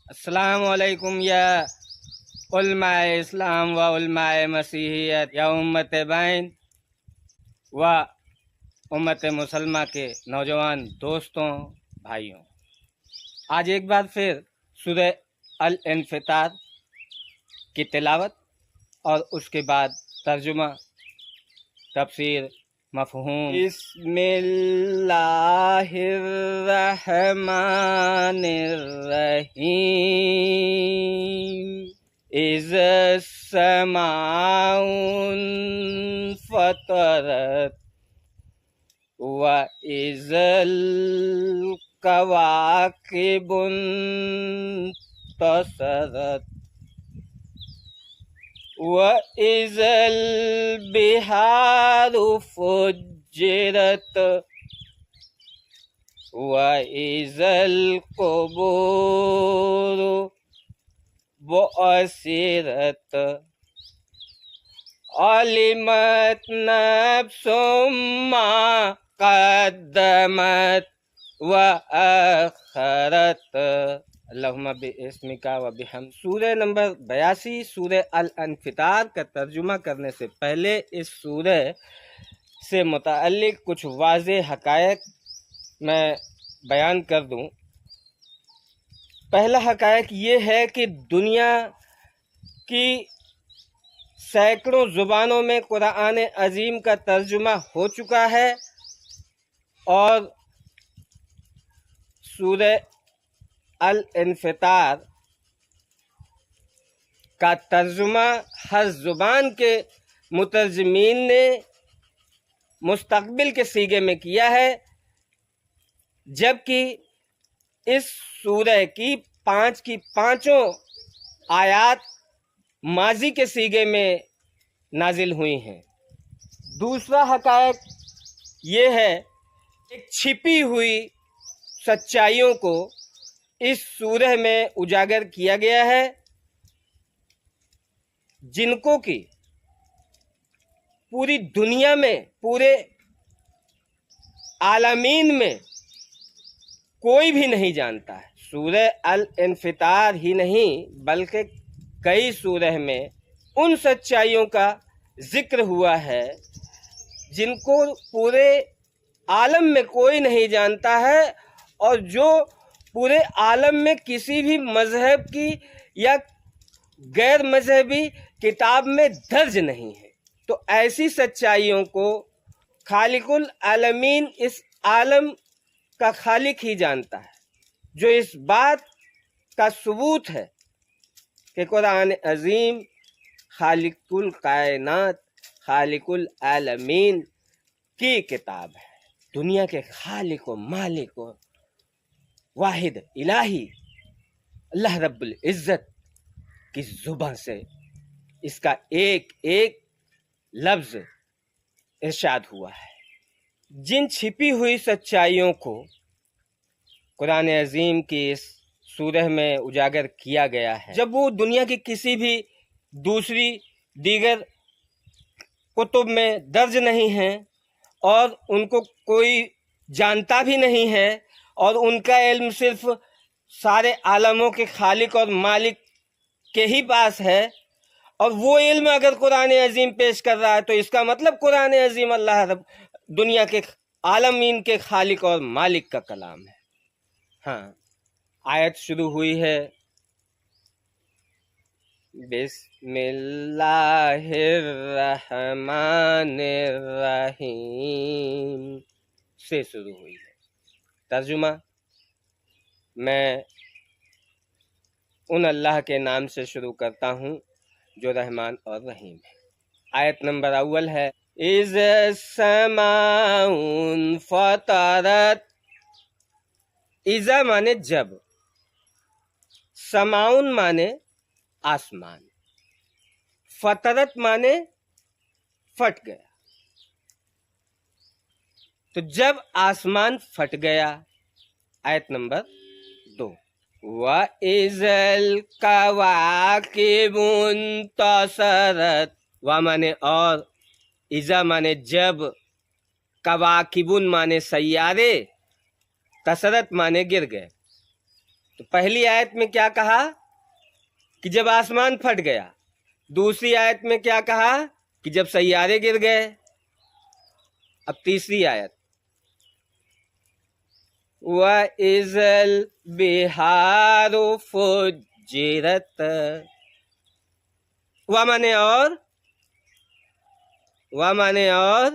السلام علیکم یا علماء اسلام و علماء مسیحیت یا امت بین و امت مسلمہ کے نوجوان دوستوں بھائیوں، آج ایک بار پھر سورہ الانفطار کی تلاوت اور اس کے بعد ترجمہ، تفسیر، مفہوم۔ بسم اللہ الرحمن الرحیم۔ اذا السماء انفطرت واذا الکواکب انتصرت وَإِذَا الْبِحَارُ فُجِّرَتْ وَإِذَا الْقُبُورُ بُعْثِرَتْ عَلِمَتْ نَفْسٌ مَّا قَدَّمَتْ وَأَخَّرَتْ۔ اللہم بِاسمک و بحمدک۔ سورہ نمبر 82 سورہ الانفطار کا ترجمہ کرنے سے پہلے اس سورہ سے متعلق کچھ واضح حقائق میں بیان کر دوں۔ پہلا حقائق یہ ہے کہ دنیا کی سینکڑوں زبانوں میں قرآن عظیم کا ترجمہ ہو چکا ہے اور سورہ الانفطار کا ترجمہ ہر زبان کے مترجمین نے مستقبل کے صیغے میں کیا ہے، جبکہ اس سورہ کی پانچوں آیات ماضی کے صیغے میں نازل ہوئی ہیں۔ دوسرا حقائق یہ ہے کہ چھپی ہوئی سچائیوں کو اس سورہ میں اجاگر کیا گیا ہے، جن کو کہ پوری دنیا میں، پورے عالمین میں کوئی بھی نہیں جانتا ہے۔ سورہ الانفطار ہی نہیں بلکہ کئی سورہ میں ان سچائیوں کا ذکر ہوا ہے جن کو پورے عالم میں کوئی نہیں جانتا ہے اور جو پورے عالم میں کسی بھی مذہب کی یا غیر مذہبی کتاب میں درج نہیں ہے۔ تو ایسی سچائیوں کو خالق العالمین، اس عالم کا خالق ہی جانتا ہے، جو اس بات کا ثبوت ہے کہ قرآن عظیم خالق الکائنات، خالق العالمین کی کتاب ہے۔ دنیا کے خالق و مالک و واحد الہی اللہ رب العزت کی زبان سے اس کا ایک ایک لفظ ارشاد ہوا ہے۔ جن چھپی ہوئی سچائیوں کو قرآن عظیم کی اس سورہ میں اجاگر کیا گیا ہے، جب وہ دنیا کی کسی بھی دیگر کتب میں درج نہیں ہیں اور ان کو کوئی جانتا بھی نہیں ہے، اور ان کا علم صرف سارے عالموں کے خالق اور مالک کے ہی پاس ہے، اور وہ علم اگر قرآن عظیم پیش کر رہا ہے تو اس کا مطلب قرآن عظیم اللہ رب دنیا کے عالمین کے خالق اور مالک کا کلام ہے۔ ہاں، آیت شروع ہوئی ہے بسم اللہ الرحمن الرحیم سے شروع ہوئی ہے۔ ترجمہ: میں ان اللہ کے نام سے شروع کرتا ہوں جو رحمان اور رحیم ہے۔ آیت نمبر اول ہے اذا السماء انفطرت۔ اذا مانے جب، سماؤن مانے آسمان، فطرت مانے پھٹ گیا۔ تو جب آسمان پھٹ گیا۔ آیت نمبر 2 وَإِذَا الْكَوَاكِبُ انتَثَرَتْ۔ وا مانے اور، اذا مانے جب، کواکبن مانے سیارے، تسرت مانے گر گئے۔ تو پہلی آیت میں کیا کہا کہ جب آسمان پھٹ گیا، دوسری آیت میں کیا کہا کہ جب سیارے گر گئے. اب تیسری آیت وَإِذَا الْبِحَارُ فُجِّرَتْ، و مانے اور،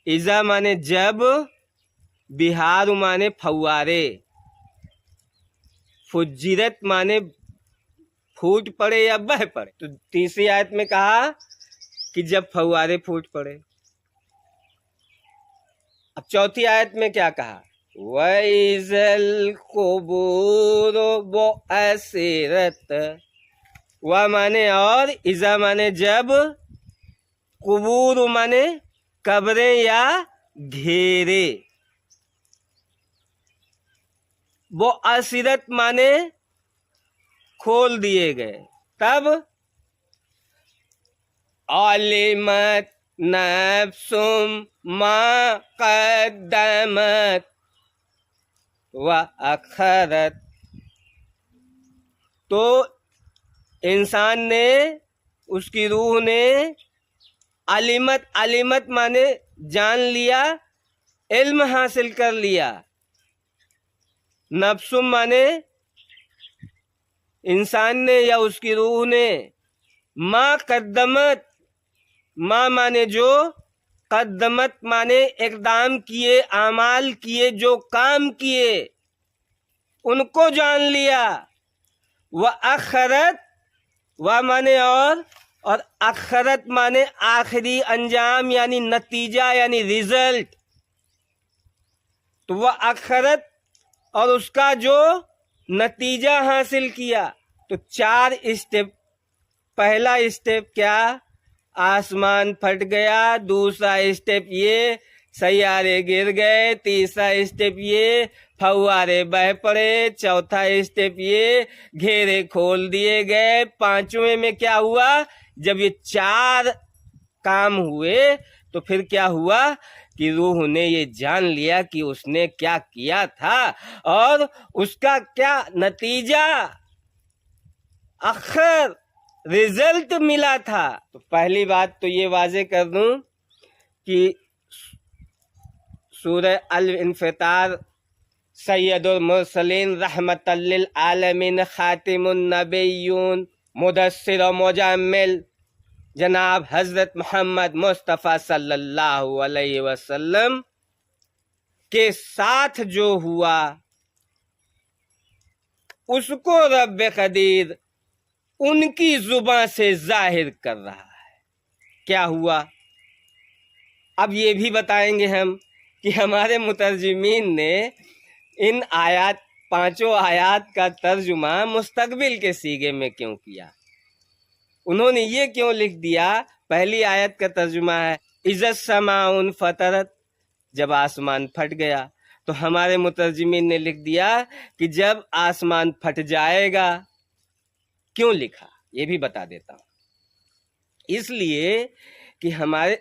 اذا مانے جب، بہار مانے پھوارے، فجرت مانے پھوٹ پڑے یا بہہ پڑے. تو تیسری آیت میں کہا کہ جب پھوارے پھوٹ پڑے. اب چوتھی آیت میں کیا کہا وَإِذَا الْقُبُورُ بُعْثِرَتْ، و مانے اور، اذا مانے جب، قبور مانے قبریں یا گھیرے، بُعْثِرَت مانے کھول دیے گئے، تب عَلِمَتْ نَفْسٌ مَا قَدَّمَتْ وَأَخَّرَتْ. تو انسان نے، اس کی روح نے، علمت مانے جان لیا، علم حاصل کر لیا، نفس مانے انسان نے یا اس کی روح نے، ما قدمت، ما مانے جو، قدمت مانے اقدام کیے، اعمال کیے، جو کام کیے ان کو جان لیا. وَأَخَّرَتْ، و مانے اور اخرت مانے آخری انجام یعنی نتیجہ یعنی ریزلٹ. تو وہ اخرت اور اس کا جو نتیجہ حاصل کیا. تو 4 اسٹیپ. پہلا اسٹیپ کیا؟ آسمان پھٹ گیا. دوسرا اسٹیپ یہ سیارے گر گئے. تیسرا اسٹیپ یہ پھوارے بہہ پڑے. چوتھا اسٹیپ یہ گھیرے کھول دیے گئے. پانچویں میں کیا ہوا؟ جب یہ 4 کام ہوئے تو پھر کیا ہوا کہ روح نے یہ جان لیا کہ اس نے کیا کیا تھا اور اس کا کیا نتیجہ آخر رزلٹ ملا تھا. تو پہلی بات تو یہ واضح کر دوں کہ سورہ الانفطار سید المرسلین رحمت للعالمین خاتم النبیون مدثر و مجمل جناب حضرت محمد مصطفیٰ صلی اللہ علیہ وسلم کے ساتھ جو ہوا اس کو رب قدیر ان کی زبان سے ظاہر کر رہا ہے. کیا ہوا؟ اب یہ بھی بتائیں گے ہم کہ ہمارے مترجمین نے ان آیات 5 آیات کا ترجمہ مستقبل کے صیغے میں کیوں کیا. انہوں نے یہ کیوں لکھ دیا؟ پہلی آیت کا ترجمہ ہے اذا السماء انفطرت، جب آسمان پھٹ گیا. تو ہمارے مترجمین نے لکھ دیا کہ جب آسمان پھٹ جائے گا. کیوں لکھا یہ بھی بتا دیتا ہوں. اس لیے کہ ہمارے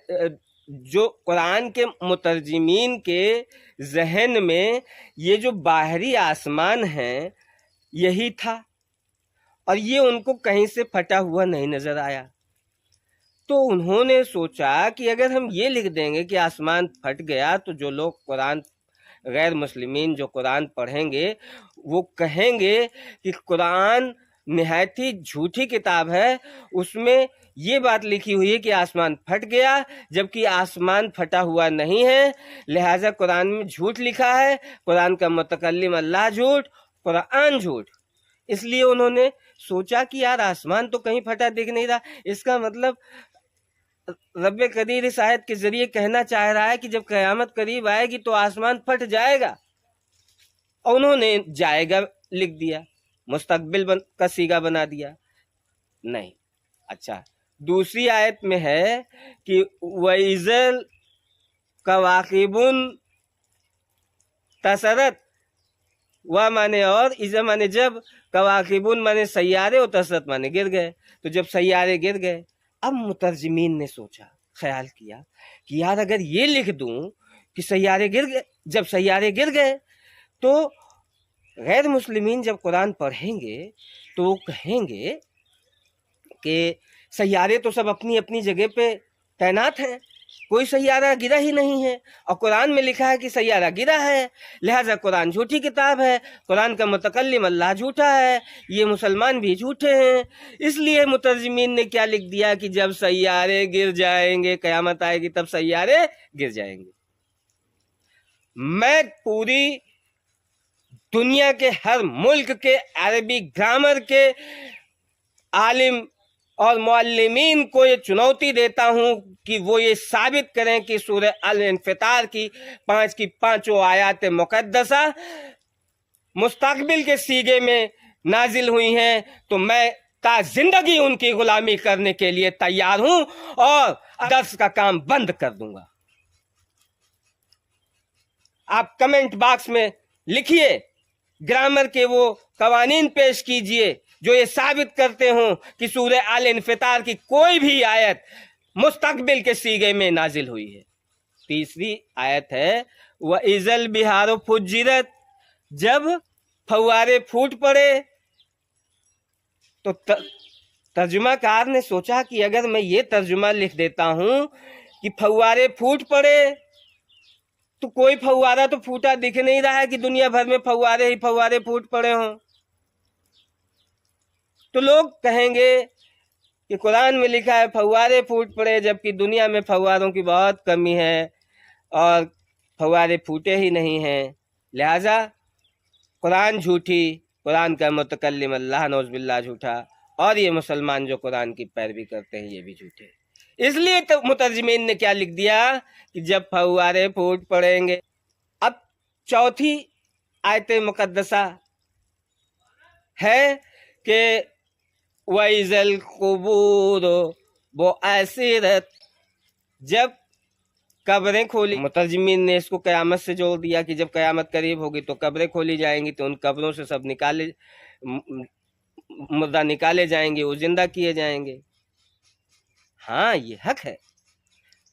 جو قرآن کے مترجمین کے ذہن میں یہ جو باہری آسمان ہے یہی تھا اور یہ ان کو کہیں سے پھٹا ہوا نہیں نظر آیا. تو انہوں نے سوچا کہ اگر ہم یہ لکھ دیں گے کہ آسمان پھٹ گیا تو جو لوگ قرآن، غیر مسلمین جو قرآن پڑھیں گے وہ کہیں گے کہ قرآن نہایت ہی جھوٹی کتاب ہے، اس میں یہ بات لکھی ہوئی ہے کہ آسمان پھٹ گیا جبکہ آسمان پھٹا ہوا نہیں ہے، لہٰذا قرآن میں جھوٹ لکھا ہے، قرآن کا متکلم اللہ جھوٹ، قرآن جھوٹ. اس لیے انہوں نے سوچا کہ یار آسمان تو کہیں پھٹا دکھ نہیں رہا، اس کا مطلب رب قدیر اس آیت کے ذریعے کہنا چاہ رہا ہے کہ جب قیامت قریب آئے گی تو آسمان پھٹ جائے گا. اور انہوں نے جائے گا لکھ دیا، مستقبل کا صیغہ بنا دیا. نہیں. اچھا، دوسری آیت میں ہے کہ وَإِذَا الْكَوَاكِبُ انتَثَرَتْ، و مانے اور، اذا مانے جب، کواکبن مانے سیارے اور تثرت مانے گر گئے. تو جب سیارے گر گئے، اب مترجمین نے سوچا، خیال کیا کہ یار اگر یہ لکھ دوں کہ سیارے گر گئے، جب سیارے گر گئے تو غیر مسلمین جب قرآن پڑھیں گے تو وہ کہیں گے کہ سیارے تو سب اپنی اپنی جگہ پہ تعینات ہیں، کوئی سیارہ گرا ہی نہیں ہے، اور قرآن میں لکھا ہے کہ سیارہ گرا ہے، لہٰذا قرآن جھوٹی کتاب ہے، قرآن کا متکلم اللہ جھوٹا ہے، یہ مسلمان بھی جھوٹے ہیں۔ اس لیے مترجمین نے کیا لکھ دیا کہ جب سیارے گر جائیں گے، قیامت آئے گی تب سیارے گر جائیں گے۔ میں پوری دنیا کے ہر ملک کے عربی گرامر کے عالم اور معلمین کو یہ چنوتی دیتا ہوں کہ وہ یہ ثابت کریں کہ سورہ الانفطار کی 5 آیات مقدسہ مستقبل کے سیغے میں نازل ہوئی ہیں، تو میں تا زندگی ان کی غلامی کرنے کے لیے تیار ہوں اور درس کا کام بند کر دوں گا۔ آپ کمنٹ باکس میں لکھیے، گرامر کے وہ قوانین پیش کیجئے جو یہ ثابت کرتے ہوں کہ سورہ الانفطار کی کوئی بھی آیت مستقبل کے سیغے میں نازل ہوئی ہے۔ تیسری آیت ہے وَإِذَا الْبِحَارُ فُجِّرَتْ، جب پھوارے پھوٹ پڑے۔ تو ترجمہ کار نے سوچا کہ اگر میں یہ ترجمہ لکھ دیتا ہوں کہ پھوارے پھوٹ پڑے، تو کوئی پھوارہ تو پھوٹا دکھ نہیں رہا ہے کہ دنیا بھر میں پھوارے ہی پھوارے پھوٹ پڑے ہوں۔ تو لوگ کہیں گے کہ قرآن میں لکھا ہے پھوارے پھوٹ پڑے، جبکہ دنیا میں پھواروں کی بہت کمی ہے اور پھوارے پھوٹے ہی نہیں ہیں، لہٰذا قرآن جھوٹی، قرآن کا متکلم اللہ نعوذ باللہ جھوٹا، اور یہ مسلمان جو قرآن کی پیروی کرتے ہیں یہ بھی جھوٹے۔ اس لیے تو مترجمین نے کیا لکھ دیا کہ جب پھوارے پھوٹ پڑیں گے۔ اب چوتھی آیت مقدسہ ہے کہ وَإِذَا الْقُبُورُ بُعْثِرَتْ، جب قبریں کھولی۔ مترجمین نے اس کو قیامت سے جوڑ دیا کہ جب قیامت قریب ہوگی تو قبریں کھولی جائیں گی، تو ان قبروں سے سب مردہ نکالے جائیں گے، وہ زندہ کیے جائیں گے۔ ہاں یہ حق ہے،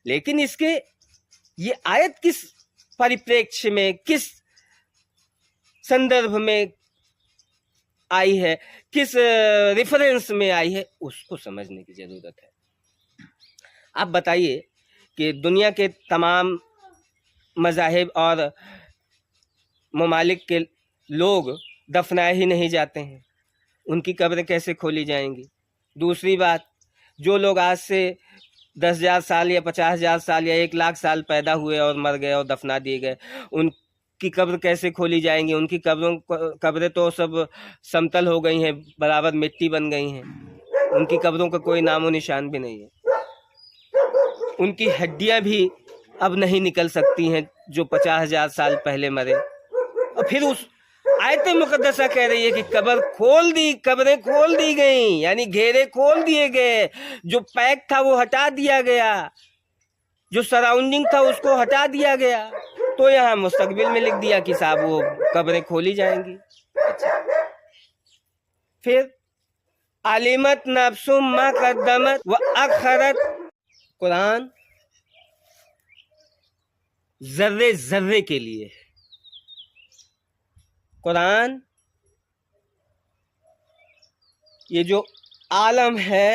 لیکن اس کے یہ آیت کس پریپریکش میں، کس سندربھ میں آئی ہے، کس ریفرنس میں آئی ہے، اس کو سمجھنے کی ضرورت ہے۔ آپ بتائیے کہ دنیا کے تمام مذاہب اور ممالک کے لوگ دفنائے ہی نہیں جاتے ہیں، ان کی قبریں کیسے کھولی جائیں گی؟ دوسری بات، جو لوگ آج سے 10,000 سال یا 50,000 سال یا 1,00,000 سال پیدا ہوئے اور مر گئے اور دفنا دیے گئے، ان کی قبر کیسے کھولی جائیں گی؟ ان کی قبریں تو سب سمتل ہو گئی ہیں، برابر مٹی بن گئی ہیں، ان کی قبروں کا کوئی نام و نشان بھی نہیں ہے، ان کی ہڈیاں بھی اب نہیں نکل سکتی ہیں جو 50,000 سال پہلے مرے۔ اور پھر اس آیت مقدسہ کہہ رہی ہے کہ قبریں کھول دی گئیں، یعنی گھیرے کھول دیے گئے، جو پیک تھا وہ ہٹا دیا گیا، جو سراؤنڈنگ تھا اس کو ہٹا دیا گیا، تو یہاں مستقبل میں لکھ دیا کہ صاحب وہ قبریں کھولی جائیں گی۔ پھر علمت نفس ما قدمت وأخرت، قرآن ذرے ذرے کے لیے ہے۔ قرآن یہ جو عالم ہے،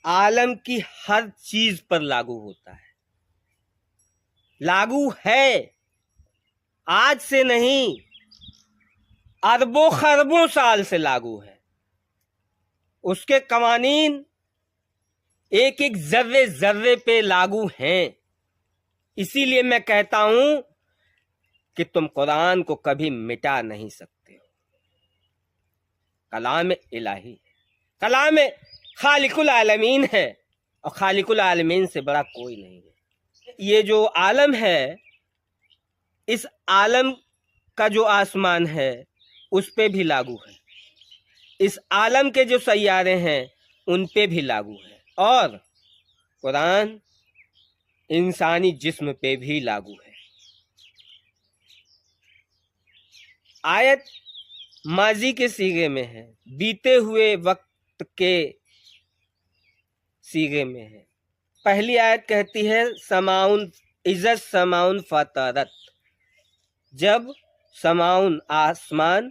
عالم کی ہر چیز پر لاگو ہوتا ہے، لاگو ہے، آج سے نہیں، اربوں خربوں سال سے لاگو ہے۔ اس کے قوانین ایک ایک ذرے ذرے پہ لاگو ہیں۔ اسی لیے میں کہتا ہوں کہ تم قرآن کو کبھی مٹا نہیں سکتے ہو۔ کلام الہی ہے، کلام خالق العالمین ہے، اور خالق العالمین سے بڑا کوئی نہیں ہے۔ یہ جو عالم ہے، اس عالم کا جو آسمان ہے اس پہ بھی لاگو ہے، اس عالم کے جو سیارے ہیں ان پہ بھی لاگو ہے، اور قرآن انسانی جسم پہ بھی لاگو ہے۔ آیت ماضی کے صیغے میں ہے، بیتے ہوئے وقت کے صیغے میں ہے۔ پہلی آیت کہتی ہے سماؤن عزت سماؤن فطرت، جب سماؤن آسمان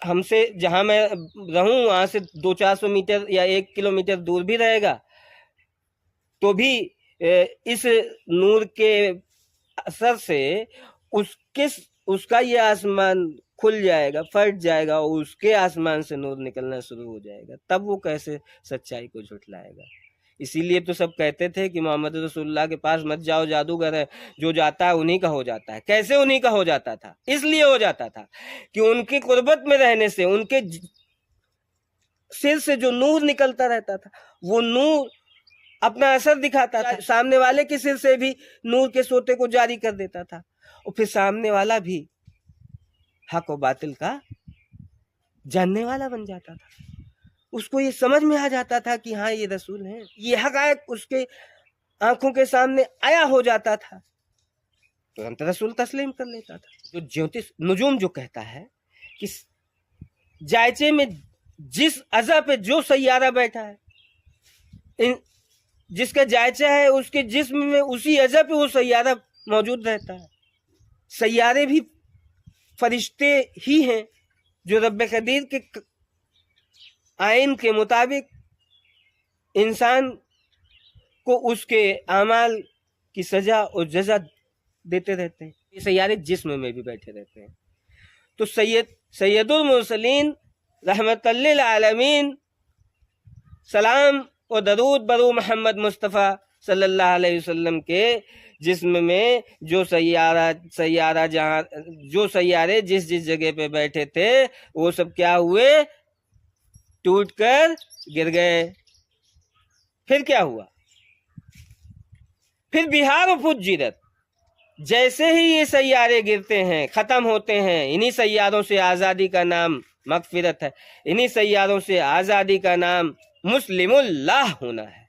ہم سے جہاں میں رہوں وہاں سے 200-400 میٹر یا 1 کلومیٹر دور بھی رہے گا تو بھی اس نور کے اثر سے اس کا یہ آسمان کھل جائے گا، پھٹ جائے گا اور اس کے آسمان سے نور نکلنا شروع ہو جائے گا، تب وہ کیسے سچائی کو جھٹلائے گا؟ اسی لیے تو سب کہتے تھے کہ محمد رسول اللہ کے پاس مت جاؤ، جادوگر ہے، جو جاتا ہے انہی کا ہو جاتا ہے۔ کیسے انہی کا ہو جاتا تھا؟ اس لیے ہو جاتا تھا کہ ان کی قربت میں رہنے سے ان کے سر سے جو نور نکلتا رہتا تھا وہ نور اپنا اثر دکھاتا تھا، سامنے والے کے سر سے بھی نور کے سوتے کو جاری کر دیتا تھا، اور پھر سامنے والا بھی حق و باطل کا جاننے والا بن جاتا تھا۔ اس کو یہ سمجھ میں آ جاتا تھا کہ ہاں یہ رسول ہیں، یہ حقائق اس کے آنکھوں کے سامنے آیا ہو جاتا تھا، ترنت رسول تسلیم کر لیتا تھا۔ جو جیوتش نجوم جو کہتا ہے کہ جائچے میں جس اعضا پہ جو سیارہ بیٹھا ہے، جس کا جائچہ ہے اس کے جسم میں اسی اعضا پہ وہ سیارہ موجود رہتا ہے۔ سیارے بھی فرشتے ہی ہیں جو رب قدیر کے آئین کے مطابق انسان کو اس کے اعمال کی سزا اور جزا دیتے رہتے ہیں۔ یہ سیارے جسم میں بھی بیٹھے رہتے ہیں۔ تو سید المرسلین رحمت للعالمین، سلام و درود برو محمد مصطفیٰ صلی اللہ علیہ وسلم کے جسم میں جو سیارے جس جگہ پہ بیٹھے تھے وہ سب کیا ہوئے؟ ٹوٹ کر گر گئے۔ پھر کیا ہوا؟ پھر بہار و فجرت، جیسے ہی یہ سیارے گرتے ہیں، ختم ہوتے ہیں، انہی سیاروں سے آزادی کا نام مغفرت ہے، انہی سیاروں سے آزادی کا نام مسلم اللہ ہونا ہے۔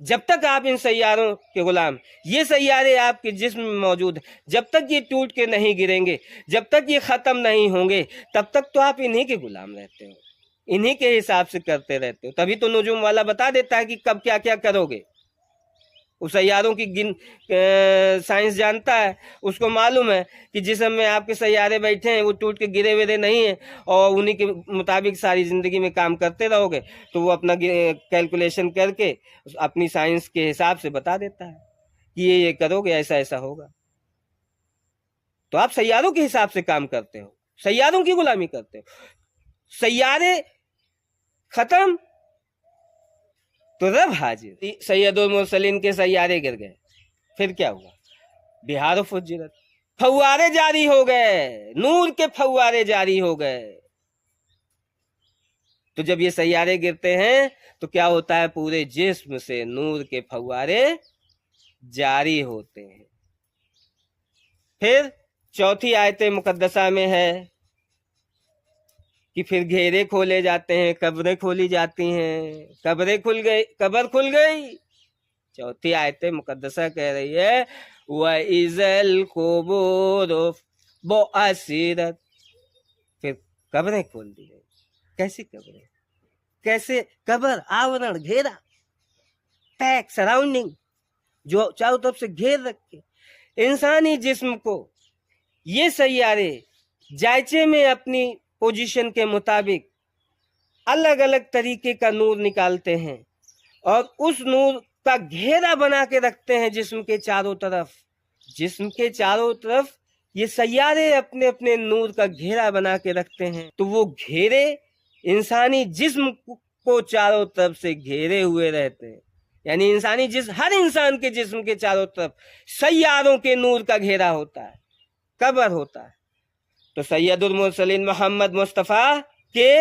جب تک آپ ان سیاروں کے غلام، یہ سیارے آپ کے جسم میں موجود ہیں، جب تک یہ ٹوٹ کے نہیں گریں گے، جب تک یہ ختم نہیں ہوں گے، تب تک تو آپ انہی کے غلام رہتے ہو، انہی کے حساب سے کرتے رہتے ہو۔ تبھی تو نجوم والا بتا دیتا ہے کہ کب کیا کیا کرو گے۔ اس سیاروں کی سائنس جانتا ہے، اس کو معلوم ہے کہ جسم میں آپ کے سیارے بیٹھے ہیں وہ ٹوٹ کے گرے ویرے نہیں ہیں، اور انہی کے مطابق ساری زندگی میں کام کرتے رہو گے تو وہ اپنا کیلکولیشن کر کے اپنی سائنس کے حساب سے بتا دیتا ہے کہ یہ کرو گے ایسا ایسا ہوگا۔ تو آپ سیاروں کے حساب سے کام کرتے ہو، سیاروں کی غلامی کرتے ہو۔ سیارے ختم تو رب حاضر۔ سید المرسلین کے سیارے گر گئے، پھر کیا ہوا؟ بہار و فجرت، فوارے جاری ہو گئے، نور کے فوارے جاری ہو گئے۔ تو جب یہ سیارے گرتے ہیں تو کیا ہوتا ہے؟ پورے جسم سے نور کے فوارے جاری ہوتے ہیں۔ پھر چوتھی آیت مقدسہ میں ہے کہ پھر گھیرے کھولے جاتے ہیں، قبریں کھولی جاتی ہیں، قبر کھل گئی۔ چوتھی آیت مقدسہ کہہ رہی ہے وَإِذَا الْقُبُورُ بُعْثِرَتْ، پھر قبریں کھول دی گئی۔ کیسی قبریں؟ کیسے قبر؟ آورن، گھیرا، پیک، سراؤنڈنگ، جو چاروں طرف سے گھیر رکھے انسانی جسم کو۔ یہ سیارے جائچے میں اپنی پوزیشن کے مطابق الگ الگ طریقے کا نور نکالتے ہیں اور اس نور کا گھیرا بنا کے رکھتے ہیں جسم کے چاروں طرف۔ جسم کے چاروں طرف یہ سیارے اپنے اپنے نور کا گھیرا بنا کے رکھتے ہیں، تو وہ گھیرے انسانی جسم کو چاروں طرف سے گھیرے ہوئے رہتے ہیں۔ یعنی انسانی جسم، ہر انسان کے جسم کے چاروں طرف سیاروں کے نور کا گھیرا ہوتا ہے، قبر ہوتا ہے۔ تو سید المرسلین محمد مصطفیٰ کے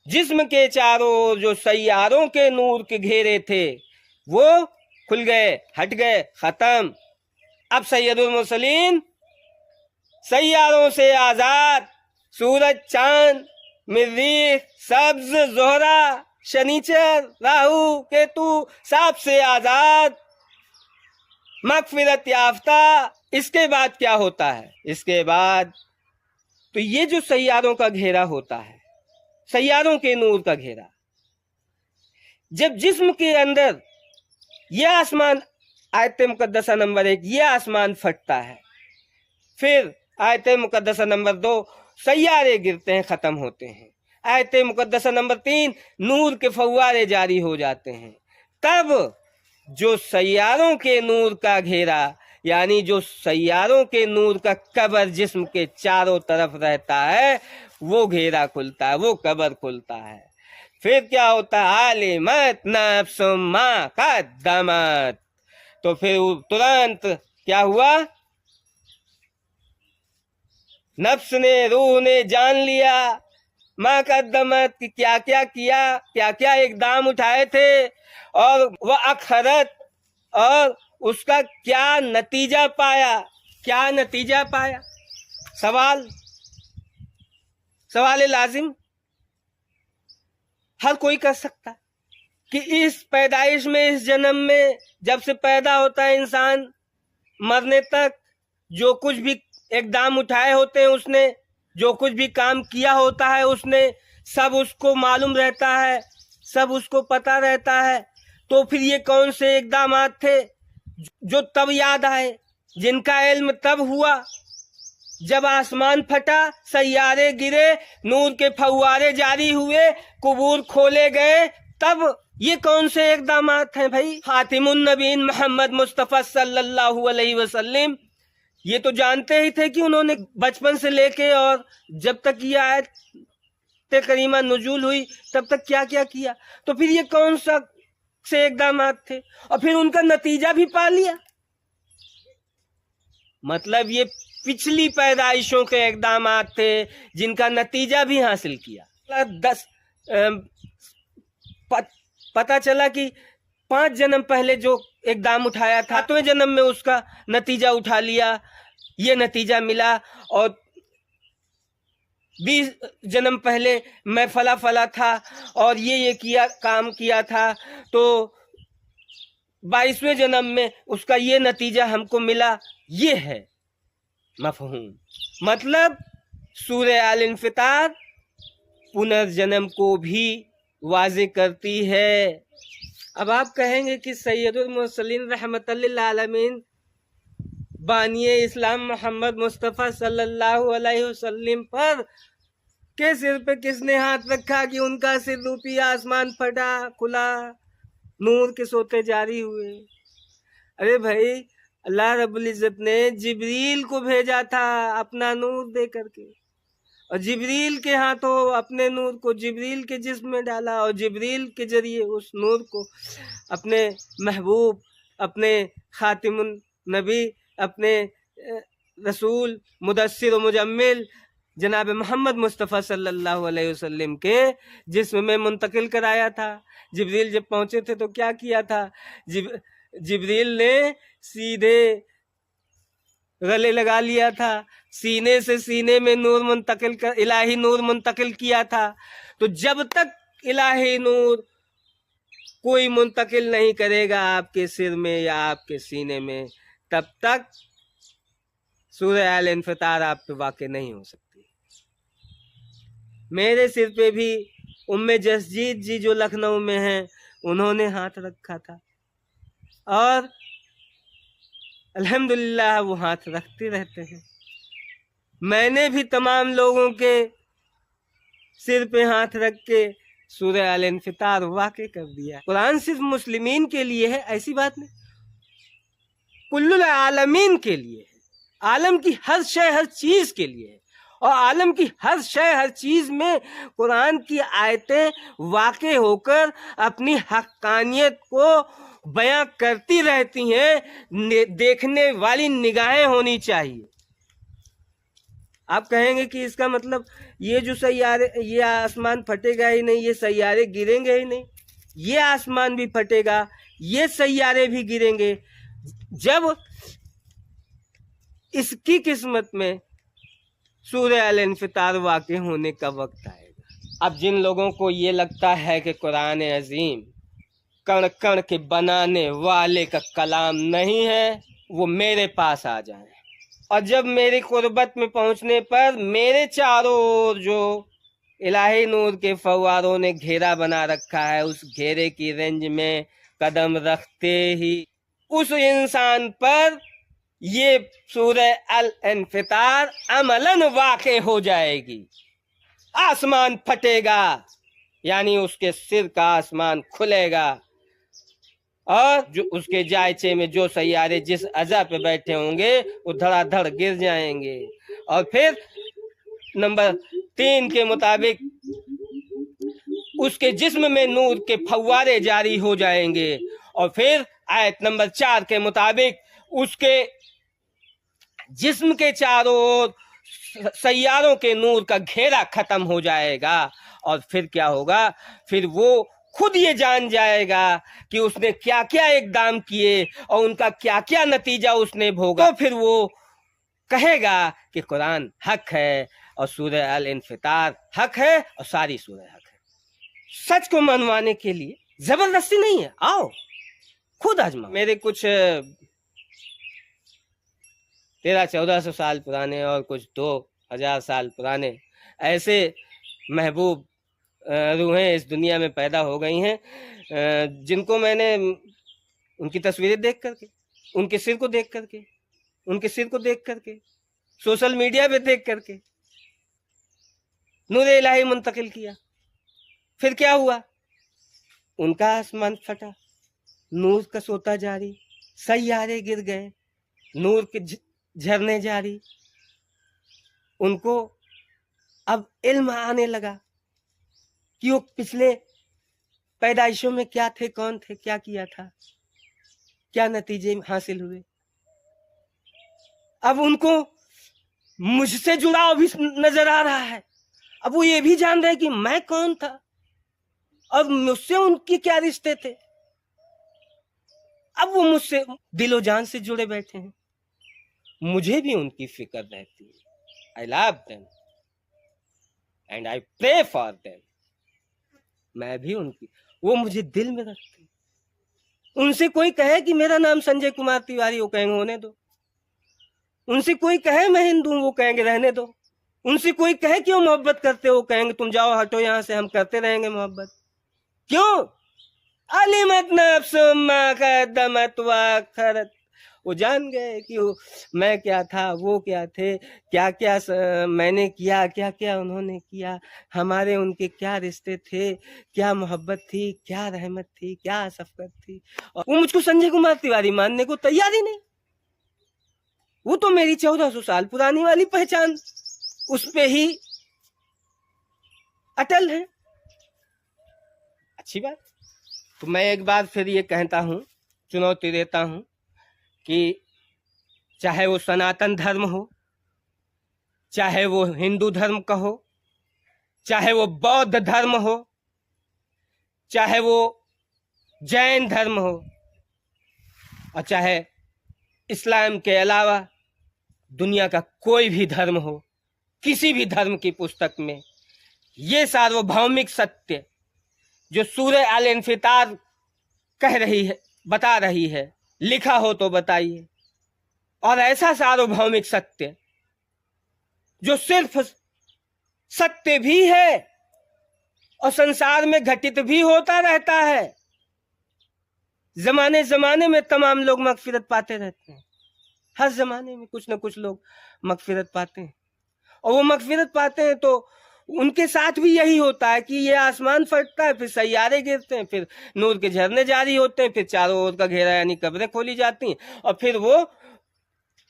جسم کے چاروں جو سیاروں کے نور کے گھیرے تھے وہ کھل گئے، ہٹ گئے، ختم۔ اب سید المرسلین سیاروں سے آزاد، سورج، چاند، مریخ، سبز، زہرہ، شنیچر، راہو، کیتو، سب سے آزاد، مغفرت یافتہ۔ اس کے بعد کیا ہوتا ہے؟ اس کے بعد تو یہ جو سیاروں کا گھیرا ہوتا ہے، سیاروں کے نور کا گھیرا، جب جسم کے اندر یہ آسمان، آیت مقدسہ نمبر 1، یہ آسمان پھٹتا ہے، پھر آیت مقدسہ نمبر 2 سیارے گرتے ہیں ختم ہوتے ہیں، آیت مقدسہ نمبر 3 نور کے فوارے جاری ہو جاتے ہیں۔ تب جو سیاروں کے نور کا گھیرا، یعنی جو سیاروں کے نور کا قبر جسم کے چاروں طرف رہتا ہے، وہ گھیرا کھلتا ہے، وہ قبر کھلتا ہے۔ پھر کیا ہوتا ہے؟ عالمت نفس ما قدمت، تو پھر ترنت کیا ہوا؟ نفس نے، روح نے جان لیا ما قدمت، کیا کیا کیا، کیا کیا اقدام اٹھائے تھے، اور وہ اخرت، اور اس کا کیا نتیجہ پایا، کیا نتیجہ پایا؟ سوال لازم ہر کوئی کر سکتا کہ اس پیدائش میں، اس جنم میں، جب سے پیدا ہوتا ہے انسان مرنے تک، جو کچھ بھی اقدام اٹھائے ہوتے ہیں اس نے، جو کچھ بھی کام کیا ہوتا ہے اس نے، سب اس کو معلوم رہتا ہے، سب اس کو پتہ رہتا ہے۔ تو پھر یہ کون سے اقدامات تھے جو تب یاد آئے، جن کا علم تب ہوا جب آسمان پھٹا، سیارے گرے، نور کے فوارے جاری ہوئے، قبور کھولے گئے، تب یہ کون سے اقدامات ہیں بھائی؟ خاتم النبیین محمد مصطفیٰ صلی اللہ علیہ وسلم یہ تو جانتے ہی تھے کہ انہوں نے بچپن سے لے کے اور جب تک یہ آیت کریمہ نزول ہوئی تب تک کیا کیا کیا، تو پھر یہ کون سے اقدامات تھے، اور پھر ان کا نتیجہ بھی پا لیا۔ مطلب یہ پچھلی پیدائشوں کے اقدامات تھے جن کا نتیجہ بھی حاصل کیا۔ پتہ چلا کہ 5 جنم پہلے جو اقدام اٹھایا تھا، 7ویں جنم میں اس کا نتیجہ اٹھا لیا، یہ نتیجہ ملا، اور 20 جنم پہلے میں فلا تھا اور یہ کام کیا تھا، تو 22ویں جنم میں اس کا یہ نتیجہ ہم کو ملا۔ یہ ہے مفہوم۔ مطلب سورہ الانفطار پنرجنم کو بھی واضح کرتی ہے۔ اب آپ کہیں گے کہ سید المرسلین رحمت للعالمین بانی اسلام محمد مصطفیٰ صلی اللہ علیہ وسلم پر کے سر پہ کس نے ہاتھ رکھا کہ ان کا سر روپی آسمان پھٹا، کھلا، نور کے سوتے جاری ہوئے؟ ارے بھائی، اللہ رب العزت نے جبریل کو بھیجا تھا اپنا نور دے کر کے، اور جبریل کے ہاتھوں اپنے نور کو جبریل کے جسم میں ڈالا، اور جبریل کے ذریعے اس نور کو اپنے محبوب، اپنے خاتم النبی، اپنے رسول مدثر و مجمل جناب محمد مصطفیٰ صلی اللہ علیہ وسلم کے جسم میں منتقل کرایا تھا۔ جبریل جب پہنچے تھے تو کیا کیا تھا؟ جبریل نے سیدھے گلے لگا لیا تھا، سینے سے سینے میں نور الہی نور منتقل کیا تھا۔ تو جب تک الہی نور کوئی منتقل نہیں کرے گا آپ کے سر میں یا آپ کے سینے میں، تب تک سورہ الانفطار آپ پہ واقع نہیں ہو سکتی۔ میرے سر پہ بھی ام جسجید جی جو لکھنؤ میں ہیں، انہوں نے ہاتھ رکھا تھا، اور الحمدللہ وہ ہاتھ رکھتے رہتے ہیں۔ میں نے بھی تمام لوگوں کے سر پہ ہاتھ رکھ کے سورہ الانفطار واقع کر دیا۔ قرآن صرف مسلمین کے لیے ہے ایسی بات نہیں، کل العالمین کے لیے ہے، عالم کی ہر شے ہر چیز کے لیے ہے، اور عالم کی ہر شے ہر چیز میں قرآن کی آیتیں واقع ہو کر اپنی حقانیت کو بیاں کرتی رہتی ہیں، دیکھنے والی نگاہیں ہونی چاہیے۔ آپ کہیں گے کہ اس کا مطلب یہ جو سیارے، یہ آسمان پھٹے گا ہی نہیں، یہ سیارے گریں گے ہی نہیں، یہ آسمان بھی پھٹے گا، یہ سیارے بھی گریں گے جب اس کی قسمت میں سورہ الانفطار واقع ہونے کا وقت آئے گا۔ اب جن لوگوں کو یہ لگتا ہے کہ قرآن عظیم کڑ کڑ کے بنانے والے کا کلام نہیں ہے، وہ میرے پاس آ جائیں، اور جب میری قربت میں پہنچنے پر میرے چاروں اور جو الہی نور کے فواروں نے گھیرا بنا رکھا ہے، اس گھیرے کی رنج میں قدم رکھتے ہی اس انسان پر یہ سورہ الانفطار عملاً واقع ہو جائے گی. آسمان پھٹے گا، یعنی اس کے سر کا آسمان کھلے گا، اور جو اس کے جائچے میں جو سیارے جس اعضا پہ بیٹھے ہوں گے وہ دھڑا دھڑ گر جائیں گے. اور پھر نمبر 3 کے مطابق اس کے جسم میں نور کے پھوارے جاری ہو جائیں گے. اور پھر آیت نمبر 4 کے مطابق اس کے جسم کے چاروں اور سیاروں کے نور کا گھیرا ختم ہو جائے گا. اور پھر کیا ہوگا؟ پھر وہ خود یہ جان جائے گا کہ اس نے کیا کیا اقدام کیے اور ان کا کیا کیا نتیجہ اس نے بھوگا. تو پھر وہ کہے گا کہ قرآن حق ہے اور سورہ الانفطار حق ہے اور ساری سورہ حق ہے. سچ کو منوانے کے لیے زبردستی نہیں ہے، آؤ خود آزما. میرے کچھ 1300-1400 سال پرانے اور کچھ 2000 سال پرانے ایسے محبوب روحیں اس دنیا میں پیدا ہو گئی ہیں جن کو میں نے ان کی تصویریں دیکھ کر کے، ان کے سر کو دیکھ کر کے، ان کے سر کو دیکھ کر کے، سوشل میڈیا پہ دیکھ کر کے نور الہی منتقل کیا. پھر کیا ہوا؟ ان کا آسمان پھٹا، نور کا سوتا جاری، سیارے گر گئے، نور کے جھرنے جاری. ان کو اب علم آنے لگا کہ وہ پچھلے پیدائشوں میں کیا تھے، کون تھے، کیا کیا تھا، کیا نتیجے حاصل ہوئے. اب ان کو مجھ سے جڑاؤ بھی نظر آ رہا ہے. اب وہ یہ بھی جان رہے کہ میں کون تھا اور مجھ سے ان کے کیا رشتے تھے. اب وہ مجھ سے دل و جان سے جڑے بیٹھے ہیں. مجھے بھی ان کی فکر رہتی ہے. I love them and I pray for them. میں بھی ان کی، وہ مجھے دل میں رکھتے ہیں. ان سے کوئی کہے کہ میرا نام سنجے کمار تیواری، وہ کہیں گے ہونے دو. ان سے کوئی کہے میں ہندو ہوں، وہ کہیں گے رہنے دو. ان سے کوئی کہے کیوں محبت کرتے ہو، کہیں گے تم جاؤ ہٹو یہاں سے، ہم کرتے رہیں گے محبت. کیوں؟ علمت نفس ما قدمت واخرت. وہ جان گئے کہ میں کیا تھا، وہ کیا تھے، کیا کیا میں نے کیا، کیا کیا انہوں نے کیا، ہمارے ان کے کیا رشتے تھے، کیا محبت تھی، کیا رحمت تھی، کیا شفقت تھی. اور وہ مجھ کو سنجے کمار تیواری ماننے کو تیار ہی نہیں. وہ تو میری 1400 سال پرانی والی پہچان اس پہ ہی اٹل ہے. اچھی بات. تو میں ایک بار پھر یہ کہتا ہوں، چنوتی دیتا ہوں کہ چاہے وہ سناتن دھرم ہو، چاہے وہ ہندو دھرم کا ہو، چاہے وہ بودھ دھرم ہو، چاہے وہ جین دھرم ہو، اور چاہے اسلام کے علاوہ دنیا کا کوئی بھی دھرم ہو، کسی بھی دھرم کی پستک میں یہ ساروبھومک ستیہ جو سورہ الانفطار کہہ رہی ہے، بتا رہی ہے، لکھا ہو تو بتائیے. اور ایسا ساروبھومک ستیہ جو صرف ستیہ بھی ہے اور سنسار میں گھٹت بھی ہوتا رہتا ہے. زمانے زمانے میں تمام لوگ مغفرت پاتے رہتے ہیں. ہر زمانے میں کچھ نہ کچھ لوگ مغفرت پاتے ہیں، اور وہ مغفرت پاتے ہیں تو ان کے ساتھ بھی یہی ہوتا ہے کہ یہ آسمان پھٹتا ہے، پھر سیارے گرتے ہیں، پھر نور کے جھرنے جاری ہوتے ہیں، پھر چاروں اور کا گھیرا یعنی قبریں کھولی جاتی ہیں، اور پھر وہ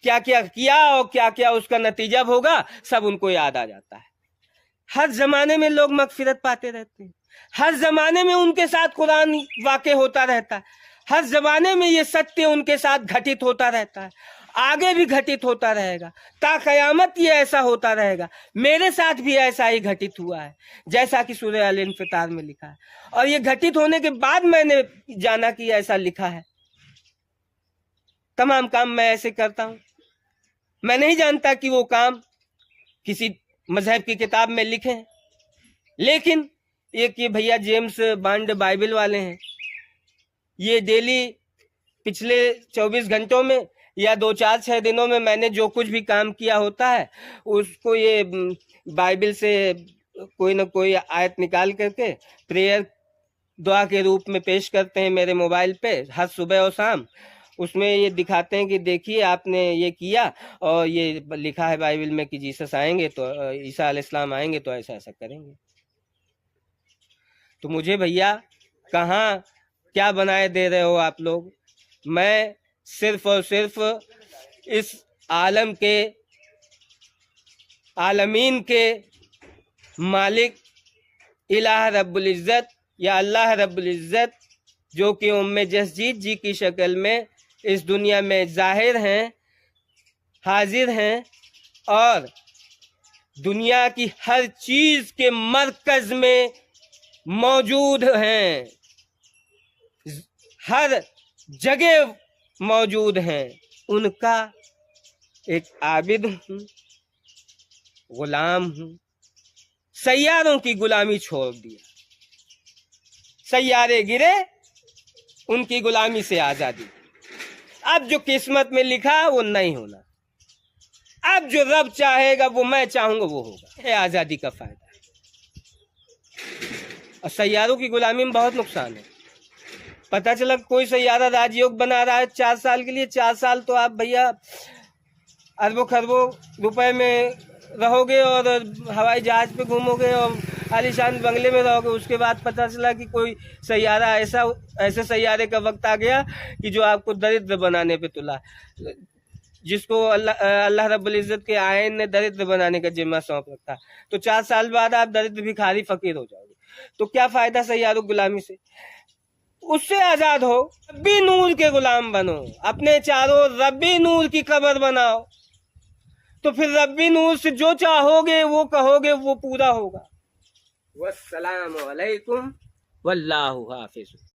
کیا کیا کیا اور کیا کیا اس کا نتیجہ ہوگا سب ان کو یاد آ جاتا ہے. ہر زمانے میں لوگ مغفرت پاتے رہتے ہیں، ہر زمانے میں ان کے ساتھ قرآن واقع ہوتا رہتا ہے، ہر زمانے میں یہ ستیہ ان کے ساتھ گھٹت ہوتا رہتا ہے، آگے بھی گھٹت ہوتا رہے گا، تا قیامت یہ ایسا ہوتا رہے گا. میرے ساتھ بھی ایسا ہی گھٹت ہوا ہے جیسا کہ سورہ الانفطار میں لکھا ہے، اور یہ گھٹت ہونے کے بعد میں نے جانا کہ ایسا لکھا ہے. تمام کام میں ایسے کرتا ہوں. میں نہیں جانتا کہ وہ کام کسی مذہب کی کتاب میں لکھے ہیں، لیکن ایک یہ بھیا جیمز بانڈ بائبل والے ہیں، یہ ڈیلی پچھلے 24 گھنٹوں میں یا 2-4-6 دنوں میں نے جو کچھ بھی کام کیا ہوتا ہے اس کو یہ بائبل سے کوئی نہ کوئی آیت نکال کر کے پریئر دعا کے روپ میں پیش کرتے ہیں میرے موبائل پہ ہر صبح اور شام. اس میں یہ دکھاتے ہیں کہ دیکھیے آپ نے یہ کیا اور یہ لکھا ہے بائبل میں کہ جیسس آئیں گے تو عیسیٰ علیہ السلام آئیں گے تو ایسا ایسا کریں گے. تو مجھے بھیا کہاں کیا بنائے دے رہے ہو آپ لوگ؟ میں صرف اور صرف اس عالم کے عالمین کے مالک الہ رب العزت یا اللہ رب العزت جو کہ جسجیت جی کی شکل میں اس دنیا میں ظاہر ہیں، حاضر ہیں اور دنیا کی ہر چیز کے مرکز میں موجود ہیں، ہر جگہ موجود ہیں، ان کا ایک عابد ہوں، غلام ہوں. سیاروں کی غلامی چھوڑ دیا، سیارے گرے، ان کی غلامی سے آزادی. اب جو قسمت میں لکھا وہ نہیں ہونا، اب جو رب چاہے گا وہ میں چاہوں گا وہ ہوگا. یہ آزادی کا فائدہ ہے. اور سیاروں کی غلامی میں بہت نقصان ہے. پتہ چلا کوئی سیارہ راج یوگ بنا رہا ہے 4 سال کے لیے، 4 سال تو آپ بھیا اربوں خربوں روپے میں رہو گے اور ہوائی جہاز پہ گھومو گے اور عالیشان بنگلے میں رہو گے. اس کے بعد پتہ چلا کہ کوئی سیارہ ایسے سیارے کا وقت آ گیا کہ جو آپ کو درد بنانے پہ تلا، جس کو اللہ رب العزت کے آئین نے درد بنانے کا ذمہ سونپ رکھا. تو 4 سال بعد آپ درد بھکاری فقیر ہو جاؤ گے. تو کیا فائدہ سیاروں غلامی سے؟ اس سے آزاد ہو، ربی نور کے غلام بنو، اپنے چاروں ربی نور کی قبر بناؤ، تو پھر ربی نور سے جو چاہو گے وہ کہو گے وہ پورا ہوگا. والسلام علیکم واللہ حافظ.